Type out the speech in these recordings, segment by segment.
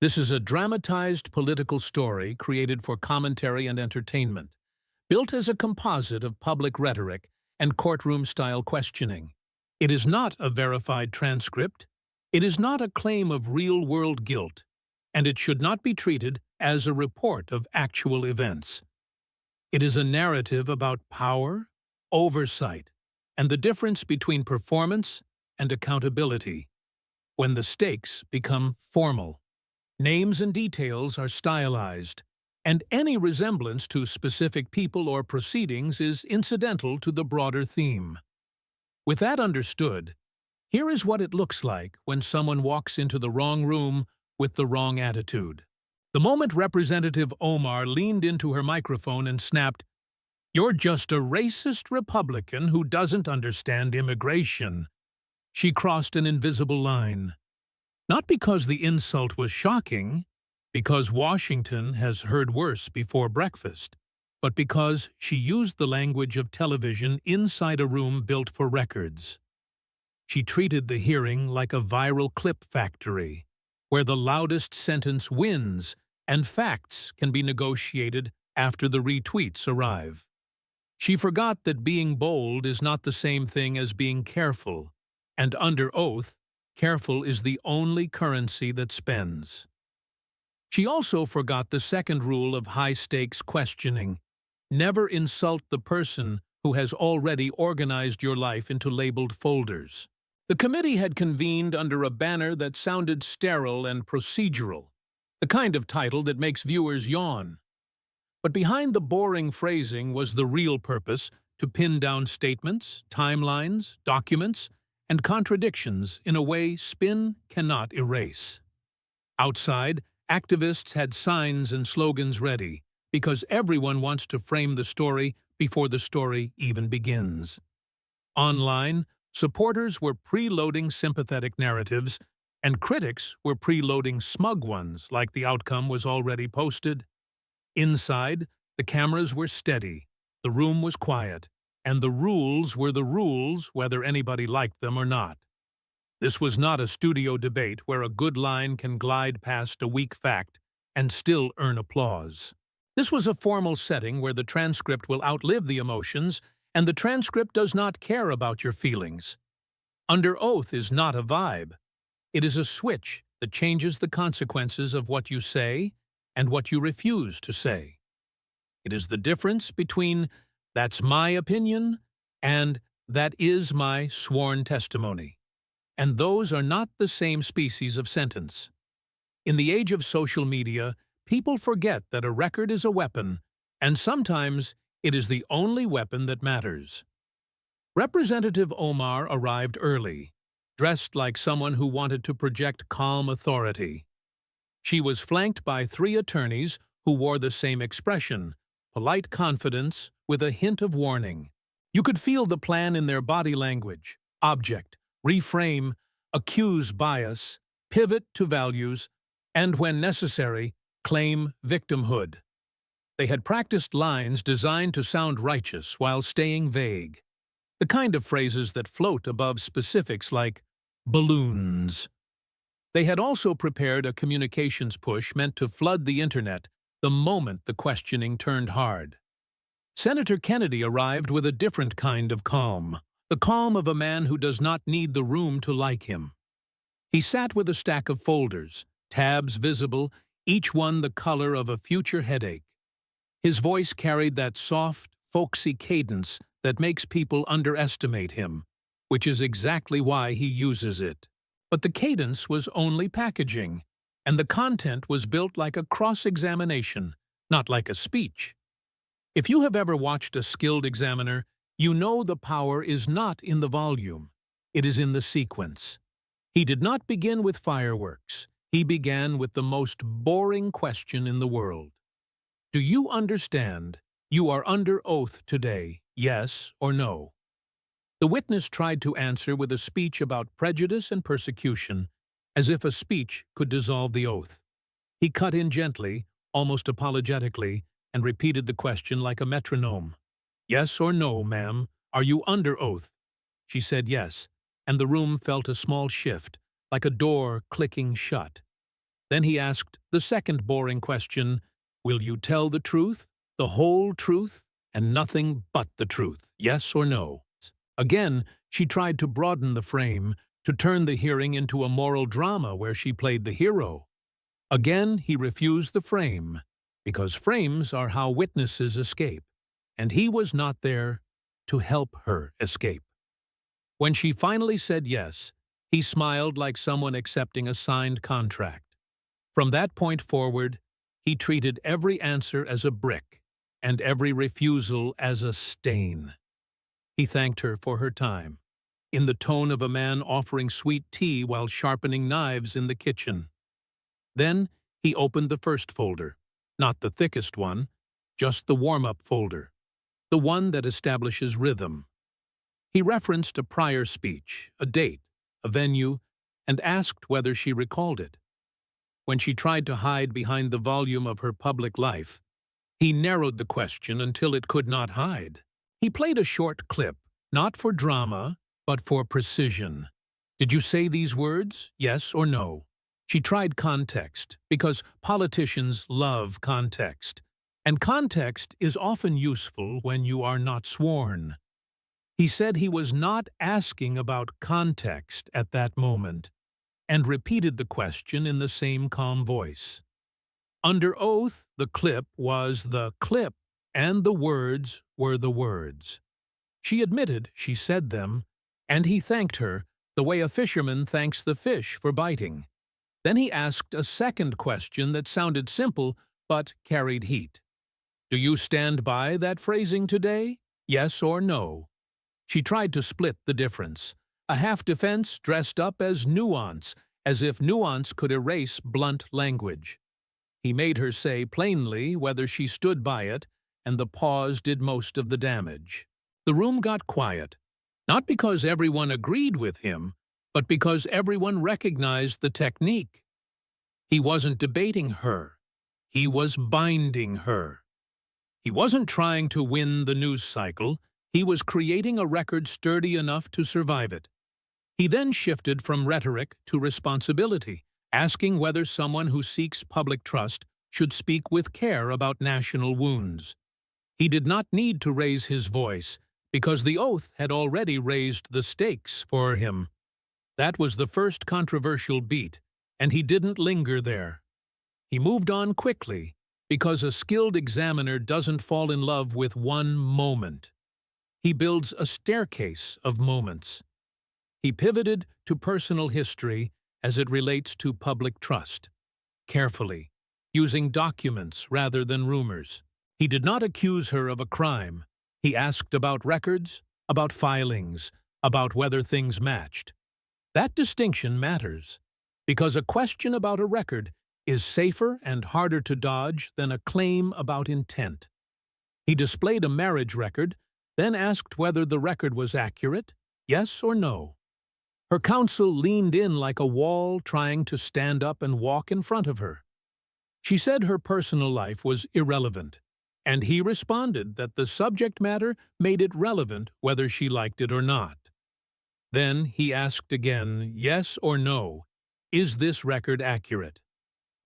This is a dramatized political story created for commentary and entertainment, built as a composite of public rhetoric and courtroom-style questioning. It is not a verified transcript. It is not a claim of real-world guilt, and it should not be treated as a report of actual events. It is a narrative about power, oversight, and the difference between performance and accountability. When the stakes become formal, names and details are stylized, and any resemblance to specific people or proceedings is incidental to the broader theme. With that understood, here is what it looks like when someone walks into the wrong room with the wrong attitude. The moment Representative Omar leaned into her microphone and snapped, "You're just a racist Republican who doesn't understand immigration," she crossed an invisible line. Not because the insult was shocking, because Washington has heard worse before breakfast, but because she used the language of television inside a room built for records. She treated the hearing like a viral clip factory, where the loudest sentence wins and facts can be negotiated after the retweets arrive. She forgot that being bold is not the same thing as being careful, and under oath, careful is the only currency that spends. She also forgot the second rule of high-stakes questioning: never insult the person who has already organized your life into labeled folders. The committee had convened under a banner that sounded sterile and procedural, the kind of title that makes viewers yawn. But behind the boring phrasing was the real purpose: to pin down statements, timelines, documents, and contradictions in a way spin cannot erase. Outside, activists had signs and slogans ready, because everyone wants to frame the story before the story even begins. Online, supporters were preloading sympathetic narratives, and critics were preloading smug ones like the outcome was already posted. Inside, the cameras were steady, the room was quiet, and the rules were the rules whether anybody liked them or not. This was not a studio debate where a good line can glide past a weak fact and still earn applause. This was a formal setting where the transcript will outlive the emotions, and the transcript does not care about your feelings. Under oath is not a vibe. It is a switch that changes the consequences of what you say and what you refuse to say. It is the difference between "that's my opinion" and "that is my sworn testimony." And those are not the same species of sentence. In the age of social media, people forget that a record is a weapon, and sometimes it is the only weapon that matters. Representative Omar arrived early, dressed like someone who wanted to project calm authority. She was flanked by 3 attorneys who wore the same expression: polite confidence with a hint of warning. You could feel the plan in their body language: object, reframe, accuse bias, pivot to values, and when necessary, claim victimhood. They had practiced lines designed to sound righteous while staying vague, the kind of phrases that float above specifics like balloons. They had also prepared a communications push meant to flood the internet the moment the questioning turned hard. Senator Kennedy arrived with a different kind of calm, the calm of a man who does not need the room to like him. He sat with a stack of folders, tabs visible, each one the color of a future headache. His voice carried that soft, folksy cadence that makes people underestimate him, which is exactly why he uses it. But the cadence was only packaging, and the content was built like a cross-examination, not like a speech. If you have ever watched a skilled examiner, you know the power is not in the volume, it is in the sequence. He did not begin with fireworks. He began with the most boring question in the world. Do you understand? You are under oath today, yes or no? The witness tried to answer with a speech about prejudice and persecution, as if a speech could dissolve the oath. He cut in gently, almost apologetically, and repeated the question like a metronome. "Yes or no, ma'am? Are you under oath?" She said yes, and the room felt a small shift, like a door clicking shut. Then he asked the second boring question, "Will you tell the truth, the whole truth, and nothing but the truth, yes or no?" Again, she tried to broaden the frame, to turn the hearing into a moral drama where she played the hero. Again, he refused the frame, because frames are how witnesses escape, and he was not there to help her escape. When she finally said yes, he smiled like someone accepting a signed contract. From that point forward, he treated every answer as a brick and every refusal as a stain. He thanked her for her time, in the tone of a man offering sweet tea while sharpening knives in the kitchen. Then he opened the first folder, not the thickest one, just the warm-up folder, the one that establishes rhythm. He referenced a prior speech, a date, a venue, and asked whether she recalled it. When she tried to hide behind the volume of her public life, he narrowed the question until it could not hide. He played a short clip, not for drama, but for precision. "Did you say these words, yes or no?" She tried context, because politicians love context, and context is often useful when you are not sworn. He said he was not asking about context at that moment, and repeated the question in the same calm voice. Under oath, the clip was the clip, and the words were the words. She admitted she said them, and he thanked her the way a fisherman thanks the fish for biting. Then he asked a second question that sounded simple but carried heat. "Do you stand by that phrasing today, yes or no?" She tried to split the difference, a half-defense dressed up as nuance, as if nuance could erase blunt language. He made her say plainly whether she stood by it, and the pause did most of the damage. The room got quiet, not because everyone agreed with him, but because everyone recognized the technique. He wasn't debating her. He was binding her. He wasn't trying to win the news cycle. He was creating a record sturdy enough to survive it. He then shifted from rhetoric to responsibility, asking whether someone who seeks public trust should speak with care about national wounds. He did not need to raise his voice, because the oath had already raised the stakes for him. That was the first controversial beat, and he didn't linger there. He moved on quickly, because a skilled examiner doesn't fall in love with one moment. He builds a staircase of moments. He pivoted to personal history as it relates to public trust, carefully, using documents rather than rumors. He did not accuse her of a crime. He asked about records, about filings, about whether things matched. That distinction matters, because a question about a record is safer and harder to dodge than a claim about intent. He displayed a marriage record, then asked whether the record was accurate, yes or no. Her counsel leaned in like a wall, trying to stand up and walk in front of her. She said her personal life was irrelevant, and he responded that the subject matter made it relevant whether she liked it or not. Then he asked again, yes or no, is this record accurate?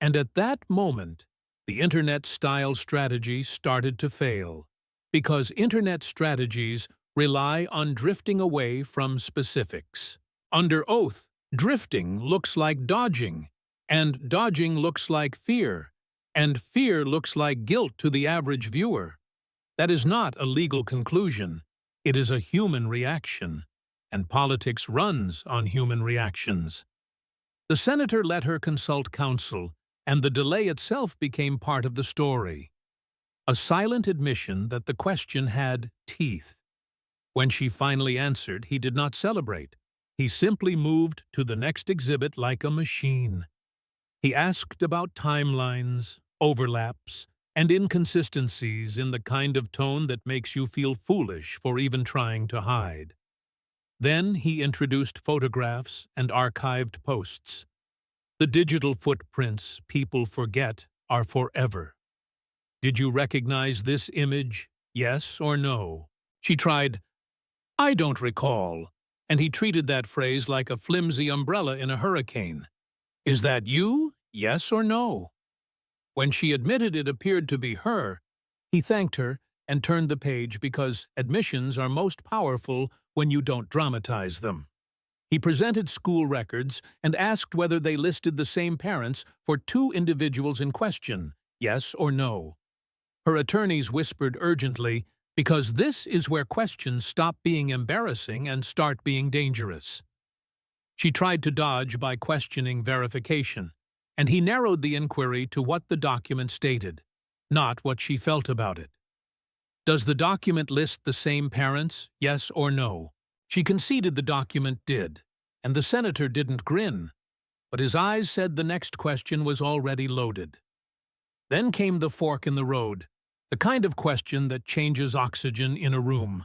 And at that moment, the internet-style strategy started to fail, because internet strategies rely on drifting away from specifics. Under oath, drifting looks like dodging, and dodging looks like fear, and fear looks like guilt to the average viewer. That is not a legal conclusion. It is a human reaction, and politics runs on human reactions. The senator let her consult counsel, and the delay itself became part of the story. A silent admission that the question had teeth. When she finally answered, he did not celebrate. He simply moved to the next exhibit like a machine. He asked about timelines, overlaps, and inconsistencies in the kind of tone that makes you feel foolish for even trying to hide. Then he introduced photographs and archived posts. The digital footprints people forget are forever. Did you recognize this image, yes or no? She tried, I don't recall, and he treated that phrase like a flimsy umbrella in a hurricane. Is that you, yes or no. When she admitted it appeared to be her, he thanked her and turned the page because admissions are most powerful when you don't dramatize them. He presented school records and asked whether they listed the same parents for two individuals in question, yes or no. Her attorneys whispered urgently, because this is where questions stop being embarrassing and start being dangerous. She tried to dodge by questioning verification, and he narrowed the inquiry to what the document stated, not what she felt about it. Does the document list the same parents, yes or no? She conceded the document did, and the senator didn't grin, but his eyes said the next question was already loaded. Then came the fork in the road, the kind of question that changes oxygen in a room.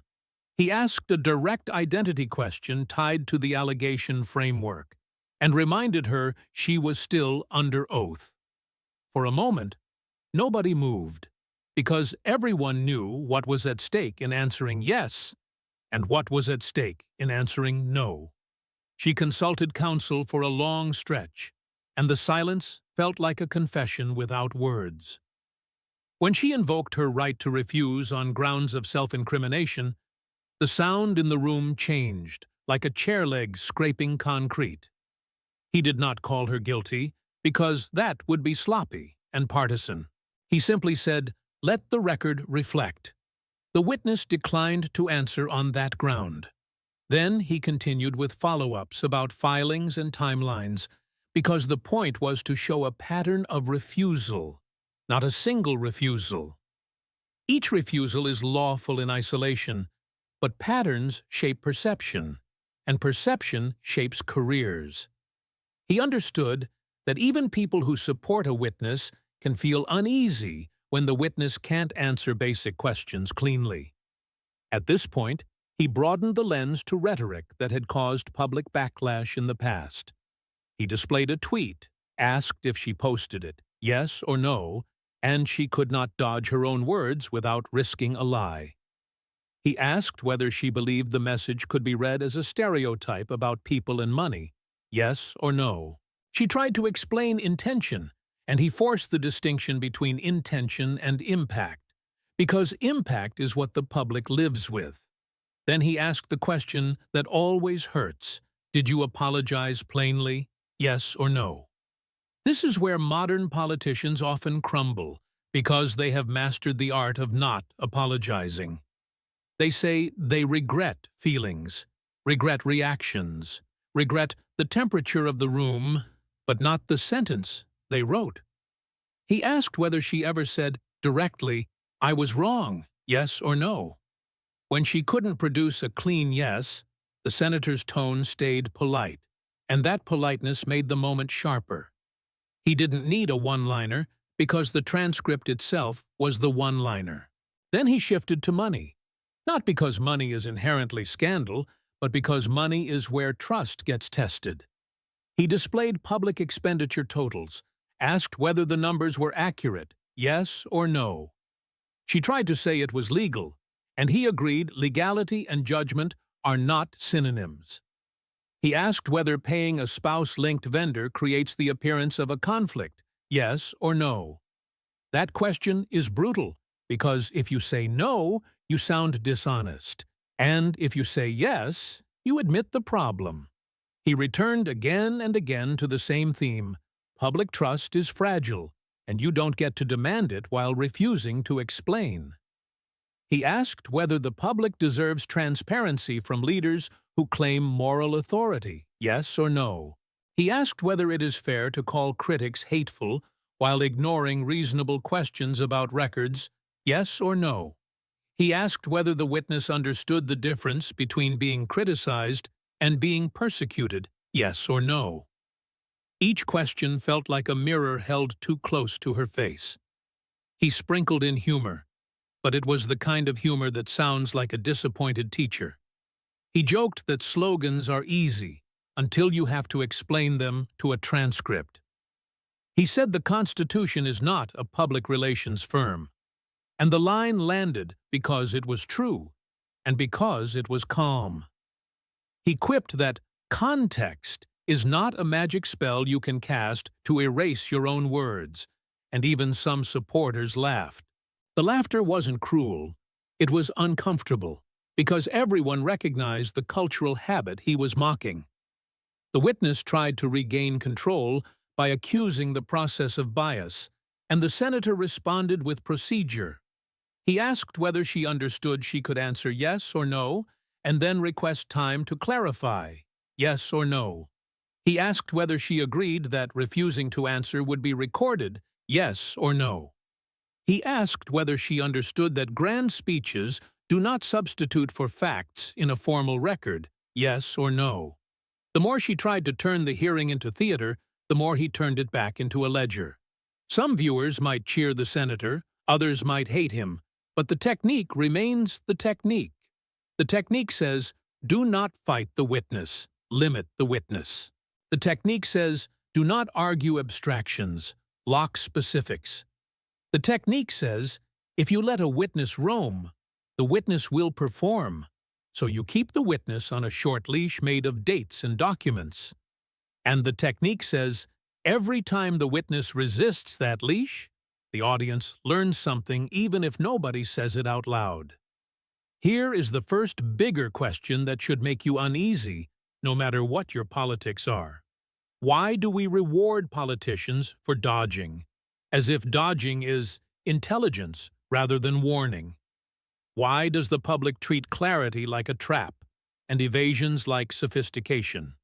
He asked a direct identity question tied to the allegation framework, and reminded her she was still under oath. For a moment, nobody moved, because everyone knew what was at stake in answering yes, and what was at stake in answering no. She consulted counsel for a long stretch, and the silence felt like a confession without words. When she invoked her right to refuse on grounds of self-incrimination, the sound in the room changed, like a chair leg scraping concrete. He did not call her guilty, because that would be sloppy and partisan. He simply said, "Let the record reflect." The witness declined to answer on that ground. Then he continued with follow-ups about filings and timelines, because the point was to show a pattern of refusal, not a single refusal. Each refusal is lawful in isolation, but patterns shape perception, and perception shapes careers. He understood that even people who support a witness can feel uneasy when the witness can't answer basic questions cleanly. At this point, he broadened the lens to rhetoric that had caused public backlash in the past. He displayed a tweet, asked if she posted it, yes or no, and she could not dodge her own words without risking a lie. He asked whether she believed the message could be read as a stereotype about people and money, yes or no. She tried to explain intention, and he forced the distinction between intention and impact, because impact is what the public lives with. Then he asked the question that always hurts: did you apologize plainly, yes or no? This is where modern politicians often crumble, because they have mastered the art of not apologizing. They say they regret feelings, regret reactions, regret the temperature of the room, but not the sentence they wrote. He asked whether she ever said directly, "I was wrong, yes or no." When she couldn't produce a clean yes, the senator's tone stayed polite, and that politeness made the moment sharper. He didn't need a one-liner, because the transcript itself was the one-liner. Then he shifted to money. Not because money is inherently scandal, but because money is where trust gets tested. He displayed public expenditure totals, asked whether the numbers were accurate, yes or no. She tried to say it was legal, and he agreed legality and judgment are not synonyms. He asked whether paying a spouse-linked vendor creates the appearance of a conflict, yes or no. That question is brutal, because if you say no, you sound dishonest, and if you say yes, you admit the problem. He returned again and again to the same theme: public trust is fragile, and you don't get to demand it while refusing to explain. He asked whether the public deserves transparency from leaders who claim moral authority, yes or no. He asked whether it is fair to call critics hateful while ignoring reasonable questions about records, yes or no. He asked whether the witness understood the difference between being criticized and being persecuted, yes or no. Each question felt like a mirror held too close to her face. He sprinkled in humor, but it was the kind of humor that sounds like a disappointed teacher. He joked that slogans are easy until you have to explain them to a transcript. He said the Constitution is not a public relations firm, and the line landed because it was true, and because it was calm. He quipped that context is not a magic spell you can cast to erase your own words, and even some supporters laughed. The laughter wasn't cruel, it was uncomfortable, because everyone recognized the cultural habit he was mocking. The witness tried to regain control by accusing the process of bias, and the senator responded with procedure. He asked whether she understood she could answer yes or no, and then request time to clarify, yes or no. He asked whether she agreed that refusing to answer would be recorded, yes or no. He asked whether she understood that grand speeches do not substitute for facts in a formal record, yes or no. The more she tried to turn the hearing into theater, the more he turned it back into a ledger. Some viewers might cheer the senator, others might hate him, but the technique remains the technique. The technique says, do not fight the witness, limit the witness. The technique says, do not argue abstractions, lock specifics. The technique says, if you let a witness roam, the witness will perform, so you keep the witness on a short leash made of dates and documents. And the technique says, every time the witness resists that leash, the audience learns something even if nobody says it out loud. Here is the first bigger question that should make you uneasy, no matter what your politics are. Why do we reward politicians for dodging, as if dodging is intelligence rather than warning? Why does the public treat clarity like a trap and evasions like sophistication?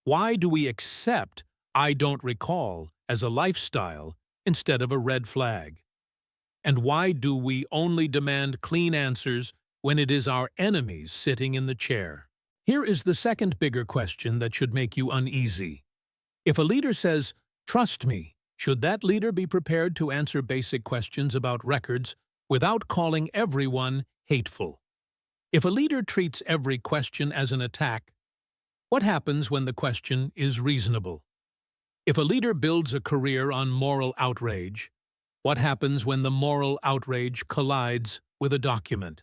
Why do we accept "I don't recall" as a lifestyle instead of a red flag? And why do we only demand clean answers when it is our enemies sitting in the chair? Here is the second bigger question that should make you uneasy. If a leader says, "Trust me," should that leader be prepared to answer basic questions about records without calling everyone hateful? If a leader treats every question as an attack, what happens when the question is reasonable? If a leader builds a career on moral outrage, what happens when the moral outrage collides with a document?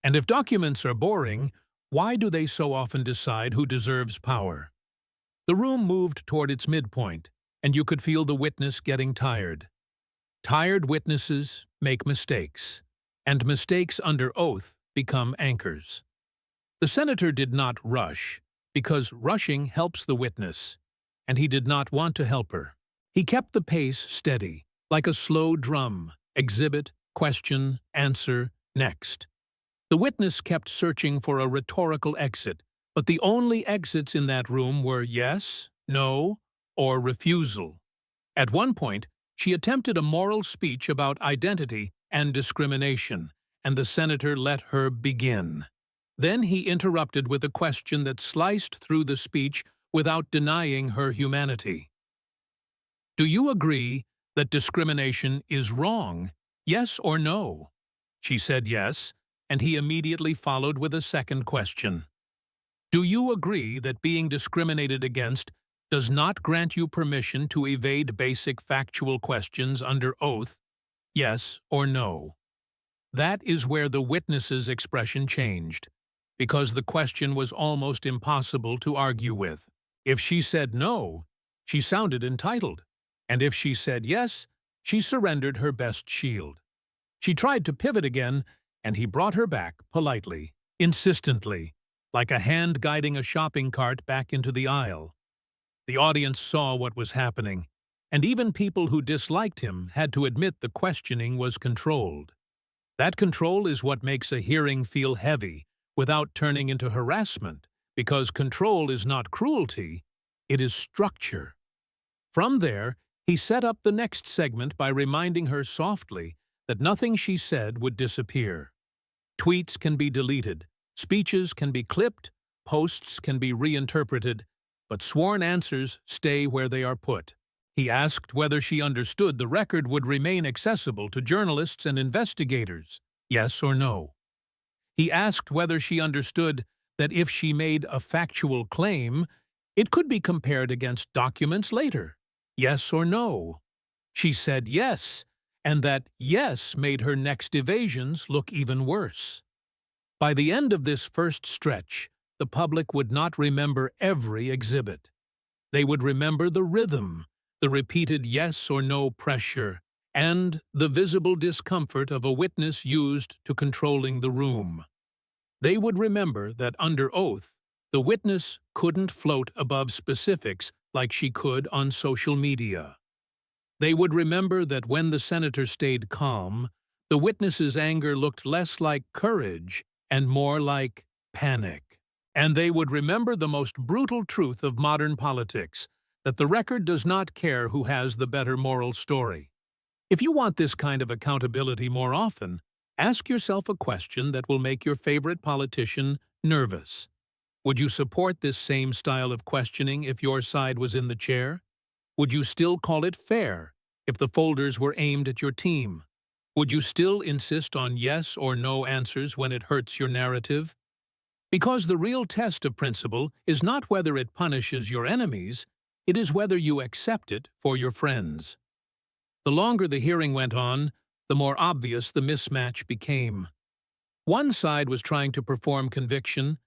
And if documents are boring, why do they so often decide who deserves power? The room moved toward its midpoint, and you could feel the witness getting tired. Tired witnesses make mistakes, and mistakes under oath become anchors. The senator did not rush, because rushing helps the witness, and he did not want to help her. He kept the pace steady, like a slow drum: exhibit, question, answer, next. The witness kept searching for a rhetorical exit, but the only exits in that room were yes, no, or refusal. At one point, she attempted a moral speech about identity and discrimination, and the senator let her begin. Then he interrupted with a question that sliced through the speech without denying her humanity. Do you agree that discrimination is wrong? Yes or no? She said yes, and he immediately followed with a second question. Do you agree that being discriminated against does not grant you permission to evade basic factual questions under oath? Yes or no? That is where the witness's expression changed, because the question was almost impossible to argue with. If she said no, she sounded entitled, and if she said yes, she surrendered her best shield. She tried to pivot again, and he brought her back politely, insistently, like a hand guiding a shopping cart back into the aisle. The audience saw what was happening, and even people who disliked him had to admit the questioning was controlled. That control is what makes a hearing feel heavy without turning into harassment, because control is not cruelty, it is structure. From there, he set up the next segment by reminding her softly that nothing she said would disappear. Tweets can be deleted, speeches can be clipped, posts can be reinterpreted, but sworn answers stay where they are put. He asked whether she understood the record would remain accessible to journalists and investigators, yes or no. He asked whether she understood that if she made a factual claim, it could be compared against documents later, yes or no. She said yes, and that yes made her next evasions look even worse. By the end of this first stretch, the public would not remember every exhibit. They would remember the rhythm, the repeated yes or no pressure, and the visible discomfort of a witness used to controlling the room. They would remember that under oath, the witness couldn't float above specifics like she could on social media. They would remember that when the senator stayed calm, the witness's anger looked less like courage and more like panic. And they would remember the most brutal truth of modern politics, that the record does not care who has the better moral story. If you want this kind of accountability more often, ask yourself a question that will make your favorite politician nervous. Would you support this same style of questioning if your side was in the chair? Would you still call it fair if the folders were aimed at your team? Would you still insist on yes or no answers when it hurts your narrative? Because the real test of principle is not whether it punishes your enemies, it is whether you accept it for your friends. The longer the hearing went on, the more obvious the mismatch became. One side was trying to perform conviction,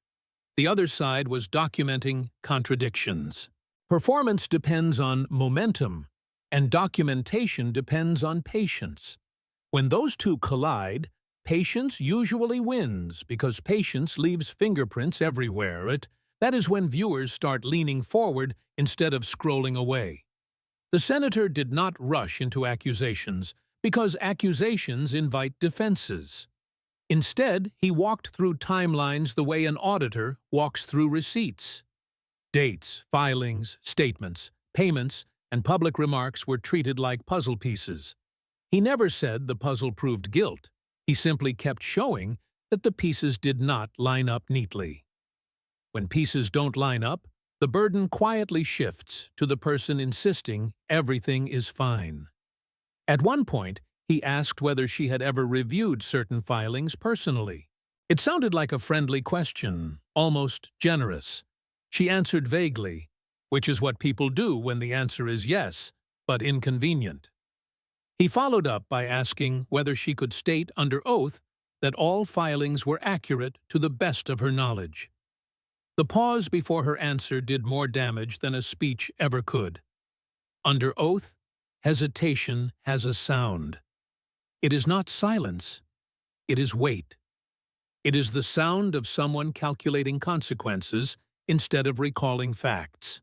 the other side was documenting contradictions. Performance depends on momentum, and documentation depends on patience. When those two collide, patience usually wins because patience leaves fingerprints everywhere. That is when viewers start leaning forward instead of scrolling away. The senator did not rush into accusations because accusations invite defenses. Instead, he walked through timelines the way an auditor walks through receipts. Dates, filings, statements, payments, and public remarks were treated like puzzle pieces. He never said the puzzle proved guilt. He simply kept showing that the pieces did not line up neatly. When pieces don't line up, the burden quietly shifts to the person insisting everything is fine. At one point, he asked whether she had ever reviewed certain filings personally. It sounded like a friendly question, almost generous. She answered vaguely, which is what people do when the answer is yes, but inconvenient. He followed up by asking whether she could state under oath that all filings were accurate to the best of her knowledge. The pause before her answer did more damage than a speech ever could. Under oath, hesitation has a sound. It is not silence, it is weight. It is the sound of someone calculating consequences instead of recalling facts.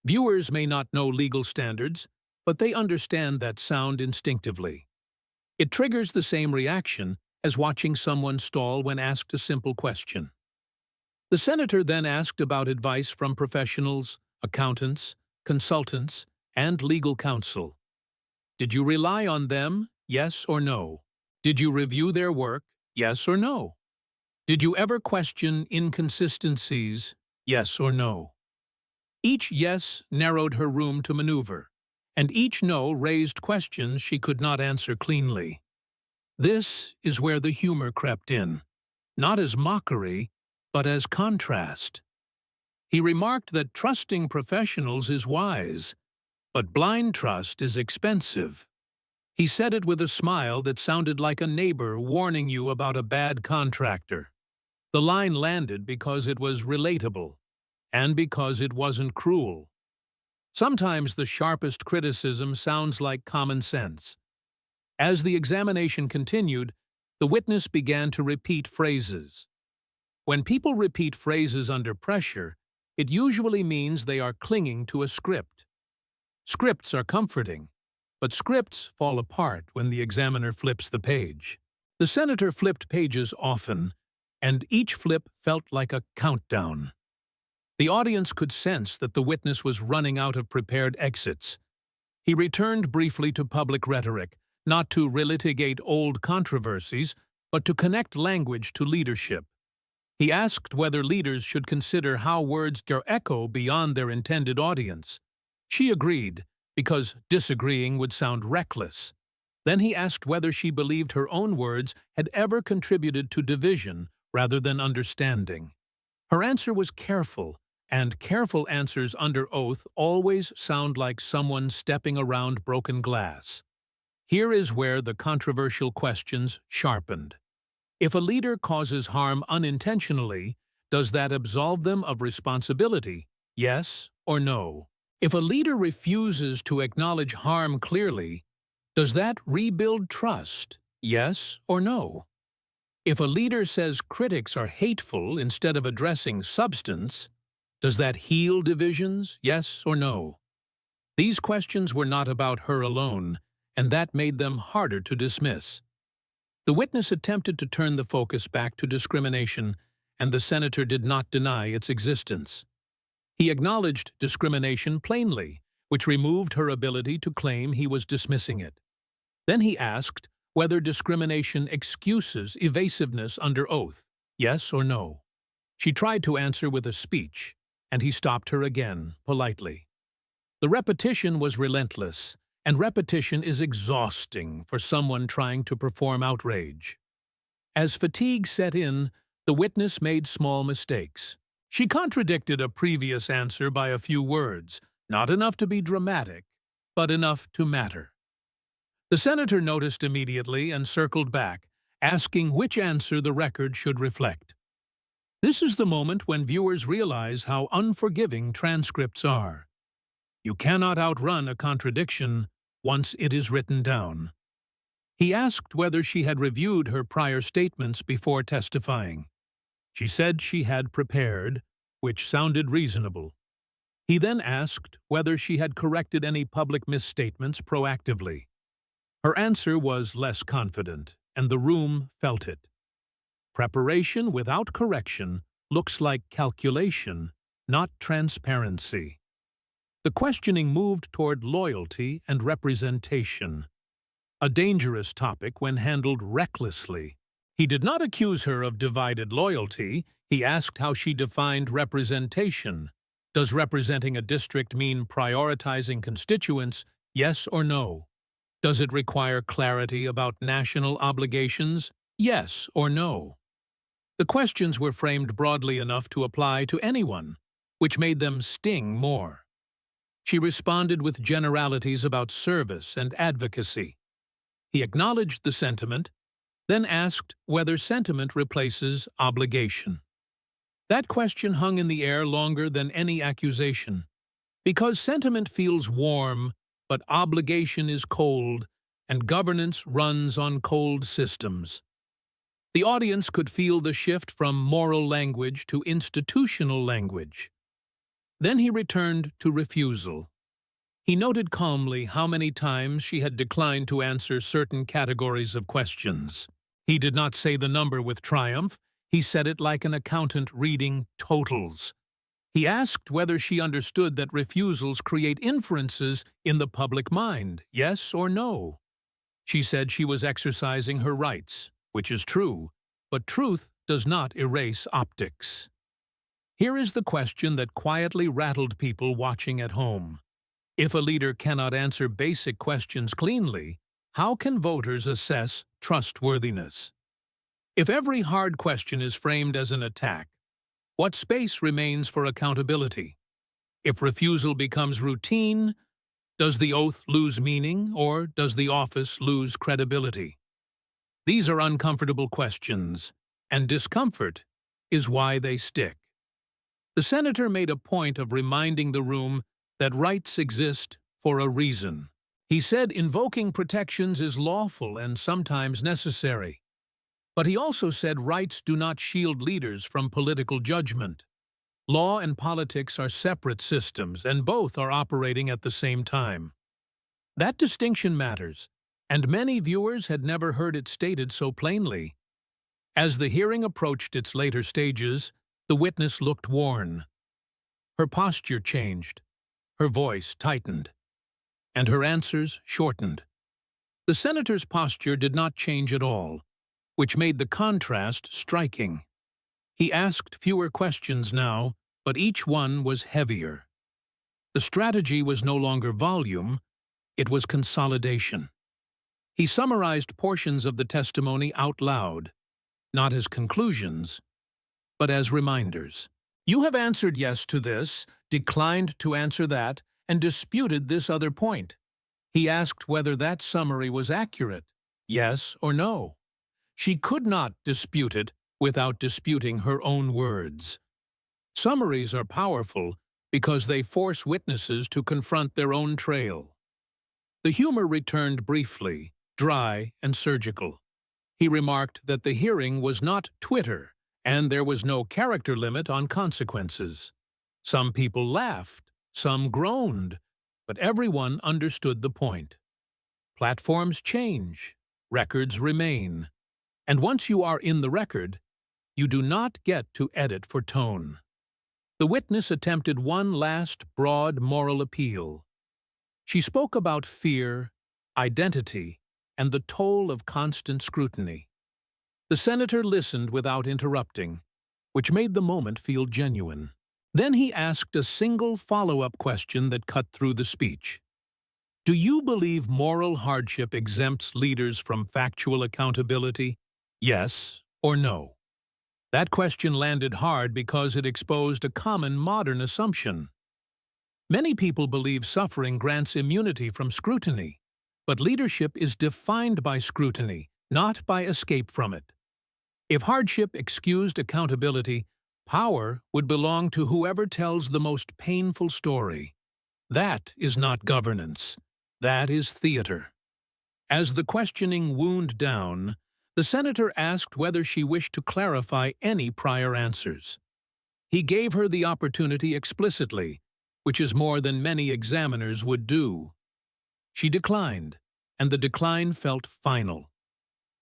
Viewers may not know legal standards, but they understand that sound instinctively. It triggers the same reaction as watching someone stall when asked a simple question. The senator then asked about advice from professionals, accountants, consultants, and legal counsel. Did you rely on them, yes or no? Did you review their work, yes or no? Did you ever question inconsistencies, yes or no? Each yes narrowed her room to maneuver, and each no raised questions she could not answer cleanly. This is where the humor crept in, not as mockery, but as contrast. He remarked that trusting professionals is wise, but blind trust is expensive. He said it with a smile that sounded like a neighbor warning you about a bad contractor. The line landed because it was relatable, and because it wasn't cruel. Sometimes the sharpest criticism sounds like common sense. As the examination continued, the witness began to repeat phrases. When people repeat phrases under pressure, it usually means they are clinging to a script. Scripts are comforting, but scripts fall apart when the examiner flips the page. The senator flipped pages often, and each flip felt like a countdown. The audience could sense that the witness was running out of prepared exits. He returned briefly to public rhetoric, not to relitigate old controversies, but to connect language to leadership. He asked whether leaders should consider how words echo beyond their intended audience. She agreed, because disagreeing would sound reckless. Then he asked whether she believed her own words had ever contributed to division rather than understanding. Her answer was careful, and careful answers under oath always sound like someone stepping around broken glass. Here is where the controversial questions sharpened. If a leader causes harm unintentionally, does that absolve them of responsibility, yes or no? If a leader refuses to acknowledge harm clearly, does that rebuild trust? Yes or no? If a leader says critics are hateful instead of addressing substance, does that heal divisions? Yes or no? These questions were not about her alone, and that made them harder to dismiss. The witness attempted to turn the focus back to discrimination, and the senator did not deny its existence. He acknowledged discrimination plainly, which removed her ability to claim he was dismissing it. Then he asked whether discrimination excuses evasiveness under oath, yes or no. She tried to answer with a speech, and he stopped her again, politely. The repetition was relentless, and repetition is exhausting for someone trying to perform outrage. As fatigue set in, the witness made small mistakes. She contradicted a previous answer by a few words, not enough to be dramatic, but enough to matter. The senator noticed immediately and circled back, asking which answer the record should reflect. This is the moment when viewers realize how unforgiving transcripts are. You cannot outrun a contradiction once it is written down. He asked whether she had reviewed her prior statements before testifying. She said she had prepared, which sounded reasonable. He then asked whether she had corrected any public misstatements proactively. Her answer was less confident, and the room felt it. Preparation without correction looks like calculation, not transparency. The questioning moved toward loyalty and representation, a dangerous topic when handled recklessly. He did not accuse her of divided loyalty. He asked how she defined representation. Does representing a district mean prioritizing constituents, yes or no? Does it require clarity about national obligations, yes or no? The questions were framed broadly enough to apply to anyone, which made them sting more. She responded with generalities about service and advocacy. He acknowledged the sentiment, then asked whether sentiment replaces obligation. That question hung in the air longer than any accusation. Because sentiment feels warm, but obligation is cold, and governance runs on cold systems. The audience could feel the shift from moral language to institutional language. Then he returned to refusal. He noted calmly how many times she had declined to answer certain categories of questions. He did not say the number with triumph. He said it like an accountant reading totals. He asked whether she understood that refusals create inferences in the public mind, yes or no. She said she was exercising her rights, which is true, but truth does not erase optics. Here is the question that quietly rattled people watching at home. If a leader cannot answer basic questions cleanly, how can voters assess trustworthiness? If every hard question is framed as an attack, what space remains for accountability? If refusal becomes routine, does the oath lose meaning, or does the office lose credibility? These are uncomfortable questions, and discomfort is why they stick. The senator made a point of reminding the room that rights exist for a reason. He said invoking protections is lawful and sometimes necessary. But he also said rights do not shield leaders from political judgment. Law and politics are separate systems, and both are operating at the same time. That distinction matters, and many viewers had never heard it stated so plainly. As the hearing approached its later stages, the witness looked worn. Her posture changed, her voice tightened, and her answers shortened. The senator's posture did not change at all, which made the contrast striking. He asked fewer questions now, but each one was heavier. The strategy was no longer volume, it was consolidation. He summarized portions of the testimony out loud, not as conclusions, but as reminders. You have answered yes to this, declined to answer that, and disputed this other point. He asked whether that summary was accurate, yes or no. She could not dispute it without disputing her own words. Summaries are powerful, because they force witnesses to confront their own trail. The humor returned briefly, dry and surgical. He remarked that the hearing was not Twitter, and there was no character limit on consequences. Some people laughed, some groaned, but everyone understood the point. Platforms change, records remain, and once you are in the record, you do not get to edit for tone. The witness attempted one last broad moral appeal. She spoke about fear, identity, and the toll of constant scrutiny. The senator listened without interrupting, which made the moment feel genuine. Then he asked a single follow-up question that cut through the speech. Do you believe moral hardship exempts leaders from factual accountability? Yes or no? That question landed hard because it exposed a common modern assumption. Many people believe suffering grants immunity from scrutiny, but leadership is defined by scrutiny, not by escape from it. If hardship excused accountability, power would belong to whoever tells the most painful story. That is not governance. That is theater. As the questioning wound down, the senator asked whether she wished to clarify any prior answers. He gave her the opportunity explicitly, which is more than many examiners would do. She declined, and the decline felt final.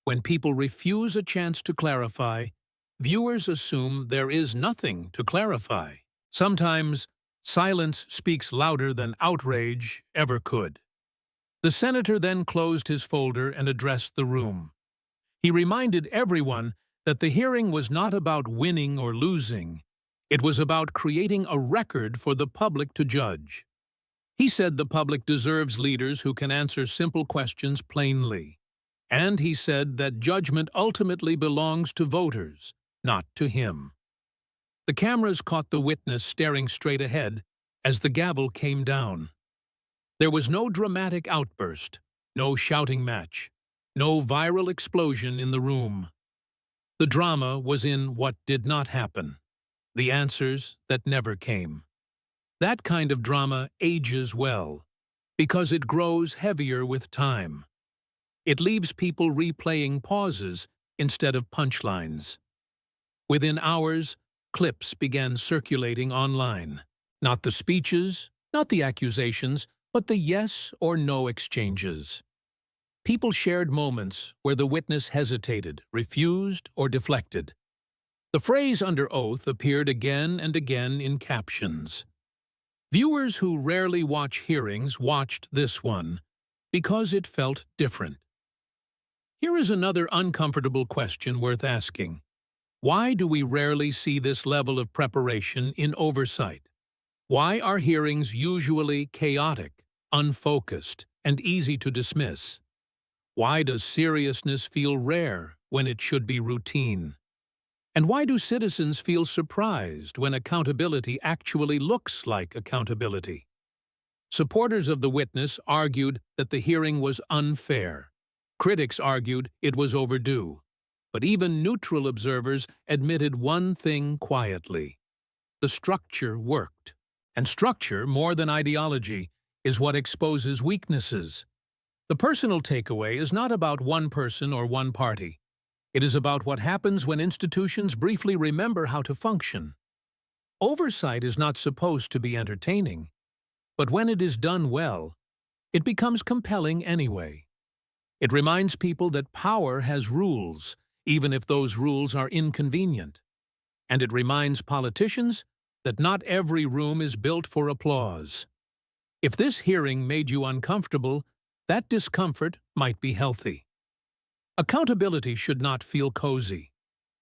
When people refuse a chance to clarify, viewers assume there is nothing to clarify. Sometimes, silence speaks louder than outrage ever could. The senator then closed his folder and addressed the room. He reminded everyone that the hearing was not about winning or losing. It was about creating a record for the public to judge. He said the public deserves leaders who can answer simple questions plainly. And he said that judgment ultimately belongs to voters, not to him. The cameras caught the witness staring straight ahead as the gavel came down. There was no dramatic outburst, no shouting match, no viral explosion in the room. The drama was in what did not happen, the answers that never came. That kind of drama ages well, because it grows heavier with time. It leaves people replaying pauses instead of punchlines. Within hours, clips began circulating online. Not the speeches, not the accusations, but the yes or no exchanges. People shared moments where the witness hesitated, refused, or deflected. The phrase "under oath" appeared again and again in captions. Viewers who rarely watch hearings watched this one because it felt different. Here is another uncomfortable question worth asking. Why do we rarely see this level of preparation in oversight? Why are hearings usually chaotic, unfocused, and easy to dismiss? Why does seriousness feel rare when it should be routine? And why do citizens feel surprised when accountability actually looks like accountability? Supporters of the witness argued that the hearing was unfair. Critics argued it was overdue. But even neutral observers admitted one thing quietly. The structure worked. And structure, more than ideology, is what exposes weaknesses. The personal takeaway is not about one person or one party. It is about what happens when institutions briefly remember how to function. Oversight is not supposed to be entertaining, but when it is done well, it becomes compelling anyway. It reminds people that power has rules, even if those rules are inconvenient. And it reminds politicians that not every room is built for applause. If this hearing made you uncomfortable, that discomfort might be healthy. Accountability should not feel cozy.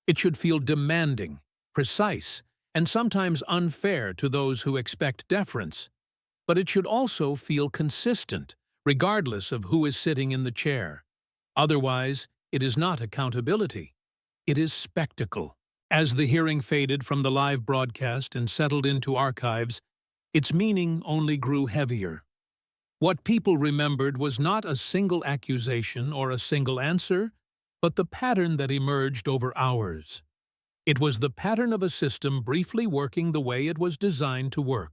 It should feel demanding, precise, and sometimes unfair to those who expect deference. But it should also feel consistent, regardless of who is sitting in the chair. Otherwise, it is not accountability. It is spectacle. As the hearing faded from the live broadcast and settled into archives, its meaning only grew heavier. What people remembered was not a single accusation or a single answer, but the pattern that emerged over hours. It was the pattern of a system briefly working the way it was designed to work.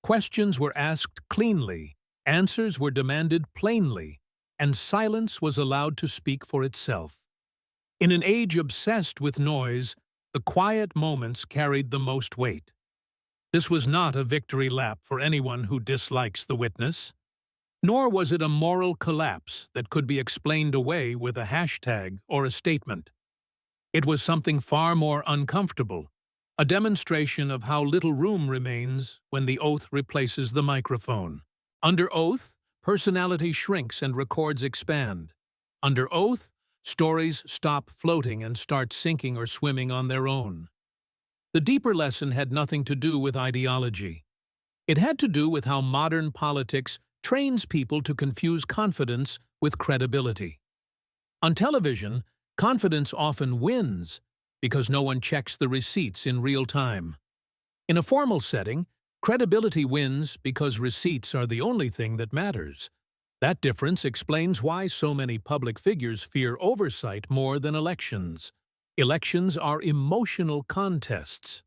Questions were asked cleanly, answers were demanded plainly, and silence was allowed to speak for itself. In an age obsessed with noise, the quiet moments carried the most weight. This was not a victory lap for anyone who dislikes the witness, nor was it a moral collapse that could be explained away with a hashtag or a statement. It was something far more uncomfortable, a demonstration of how little room remains when the oath replaces the microphone. Under oath, personality shrinks and records expand. Under oath, stories stop floating and start sinking or swimming on their own. The deeper lesson had nothing to do with ideology. It had to do with how modern politics trains people to confuse confidence with credibility. On television, confidence often wins because no one checks the receipts in real time. In a formal setting, credibility wins because receipts are the only thing that matters. That difference explains why so many public figures fear oversight more than elections. Elections are emotional contests.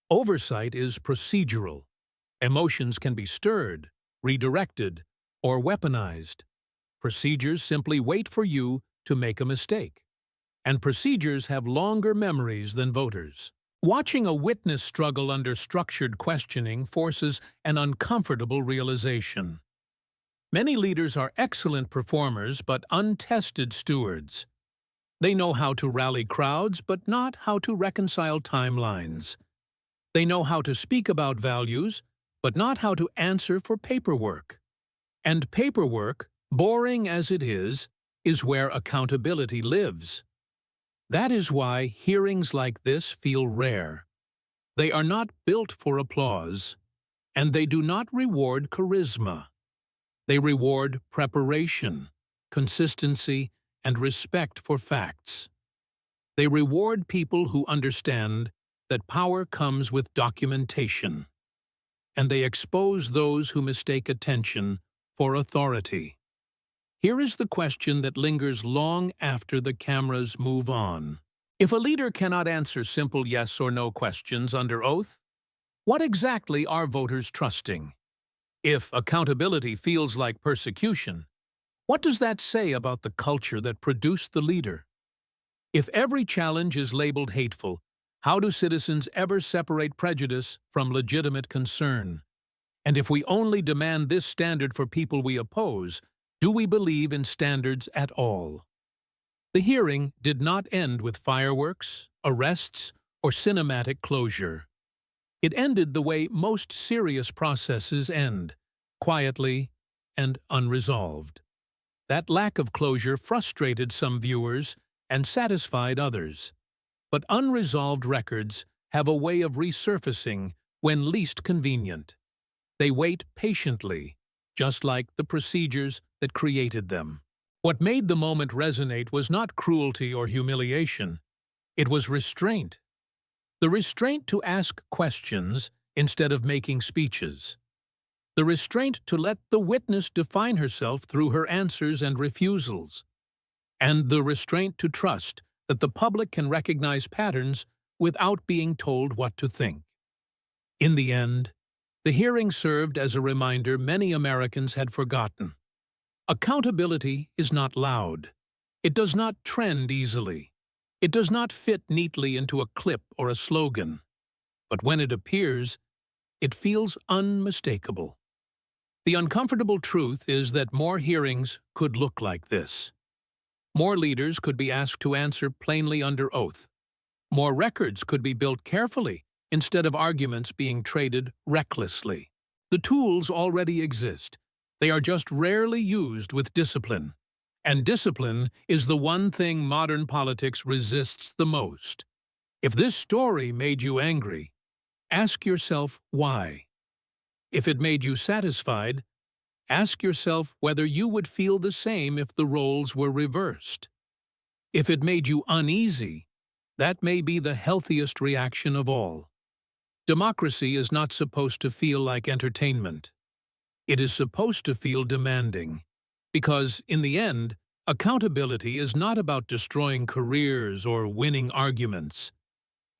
Oversight is procedural. Emotions can be stirred, redirected, or weaponized. Procedures simply wait for you to make a mistake. And procedures have longer memories than voters. Watching a witness struggle under structured questioning forces an uncomfortable realization. Many leaders are excellent performers but untested stewards. They know how to rally crowds but not how to reconcile timelines. They know how to speak about values but not how to answer for paperwork. And paperwork, boring as it is where accountability lives. That is why hearings like this feel rare. They are not built for applause, and they do not reward charisma. They reward preparation, consistency, and respect for facts. They reward people who understand that power comes with documentation, and they expose those who mistake attention for authority. Here is the question that lingers long after the cameras move on. If a leader cannot answer simple yes or no questions under oath, what exactly are voters trusting? If accountability feels like persecution, what does that say about the culture that produced the leader? If every challenge is labeled hateful, how do citizens ever separate prejudice from legitimate concern? And if we only demand this standard for people we oppose, do we believe in standards at all? The hearing did not end with fireworks, arrests, or cinematic closure. It ended the way most serious processes end, quietly and unresolved. That lack of closure frustrated some viewers and satisfied others. But unresolved records have a way of resurfacing when least convenient. They wait patiently, just like the procedures that created them. What made the moment resonate was not cruelty or humiliation. It was restraint. The restraint to ask questions instead of making speeches. The restraint to let the witness define herself through her answers and refusals. And the restraint to trust that the public can recognize patterns without being told what to think. In the end, the hearing served as a reminder many Americans had forgotten. Accountability is not loud. It does not trend easily. It does not fit neatly into a clip or a slogan. But when it appears, it feels unmistakable. The uncomfortable truth is that more hearings could look like this. More leaders could be asked to answer plainly under oath. More records could be built carefully instead of arguments being traded recklessly. The tools already exist. They are just rarely used with discipline. And discipline is the one thing modern politics resists the most. If this story made you angry, ask yourself why. If it made you satisfied, ask yourself whether you would feel the same if the roles were reversed. If it made you uneasy, that may be the healthiest reaction of all. Democracy is not supposed to feel like entertainment. It is supposed to feel demanding. Because, in the end, accountability is not about destroying careers or winning arguments.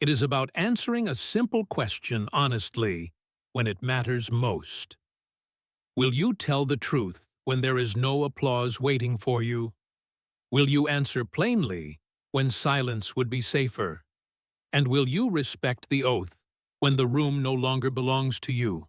It is about answering a simple question honestly. when it matters most? Will you tell the truth when there is no applause waiting for you? Will you answer plainly when silence would be safer? And will you respect the oath when the room no longer belongs to you?